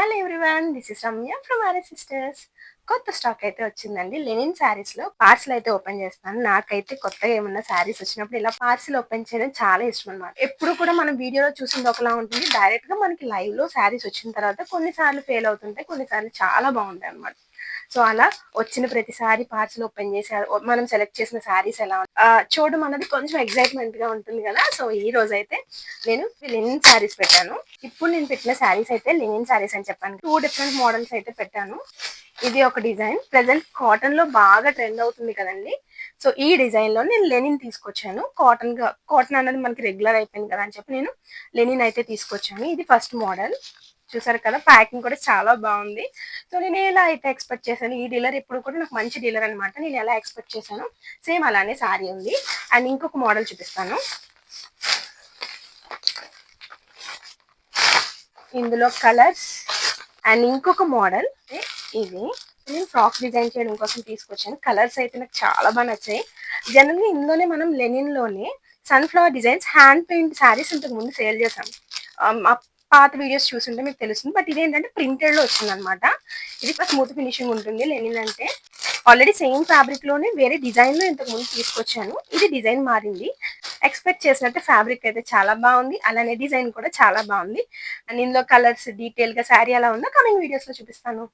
Hello everyone, this is Ramya from RS sisters. కొత్త stock అయితే వచ్చిందండి. లెనిన్ శారీస్లో పార్సిల్ అయితే ఓపెన్ చేస్తాను. నాకైతే కొత్తగా ఏమన్నా శారీస్ వచ్చినప్పుడు ఇలా పార్సిల్ ఓపెన్ చేయడం చాలా ఇష్టం అనమాట. ఎప్పుడు కూడా మనం వీడియోలో చూసింది ఒకలా ఉంటుంది, డైరెక్ట్ గా మనకి లైవ్ లో శారీస్ వచ్చిన తర్వాత కొన్నిసార్లు ఫెయిల్ అవుతుంటాయి, కొన్నిసార్లు చాలా బాగుంటాయి అనమాట. సో అలా వచ్చిన ప్రతిసారి పార్సిల్ ఓపెన్ చేసి మనం సెలెక్ట్ చేసిన శారీస్ ఎలా చూడడం అన్నది కొంచెం ఎక్సైట్మెంట్ గా ఉంటుంది కదా. సో ఈ రోజు అయితే నేను లెనిన్ శారీస్ పెట్టాను. ఇప్పుడు నేను పెట్టిన శారీస్ అయితే లెనిన్ శారీస్ అని చెప్పాను. 2 డిఫరెంట్ మోడల్స్ అయితే పెట్టాను. ఇది ఒక డిజైన్, ప్రెసెంట్ కాటన్ లో బాగా ట్రెండ్ అవుతుంది కదండి. సో ఈ డిజైన్ లో నేను లెనిన్ తీసుకొచ్చాను. కాటన్ అనేది మనకి రెగ్యులర్ అయిపోయింది కదా అని చెప్పి నేను లెనిన్ అయితే తీసుకొచ్చాను. ఇది ఫస్ట్ మోడల్. చూసారు కదా, ప్యాకింగ్ కూడా చాలా బాగుంది. సో నేను ఎలా అయితే ఎక్స్పెక్ట్ చేశాను, ఈ డీలర్ ఎప్పుడు కూడా నాకు మంచి డీలర్ అనమాట. నేను ఎలా ఎక్స్పెక్ట్ చేశాను సేమ్ అలానే సారీ ఉంది. అండ్ ఇంకొక మోడల్ చూపిస్తాను. ఇందులో కలర్స్ అండ్ ఇంకొక మోడల్ ఇది నేను ఫ్రాక్ డిజైన్ చేయడం కోసం తీసుకొచ్చాను. కలర్స్ అయితే నాకు చాలా బాగా నచ్చాయి. జనరల్గా ఇందులోనే మనం లెనిన్ లోనే sunflower designs hand paint saris ఇంతకు ముందు సేల్ చేసాం. ఆ పాత వీడియోస్ చూస్తుంటే మీకు తెలుస్తుంది. బట్ ఇదేంటంటే ప్రింటెడ్ లో వచ్చింది అనమాట. ఇది స్మూత్ ఫినిషింగ్ ఉంటుంది. లెనిన్ అంటే ఆల్రెడీ సేమ్ ఫ్యాబ్రిక్ లోనే వేరే డిజైన్ లో ఇంతకు ముందు తీసుకొచ్చాను. ఇది డిజైన్ మారింది. ఎక్స్పెక్ట్ చేసినట్టు ఫ్యాబ్రిక్ అయితే చాలా బాగుంది, అలానే డిజైన్ కూడా చాలా బాగుంది. అండ్ ఇందులో కలర్స్ డీటెయిల్ గా శారీ ఎలా ఉందో కమింగ్ వీడియోస్ లో చూపిస్తాను.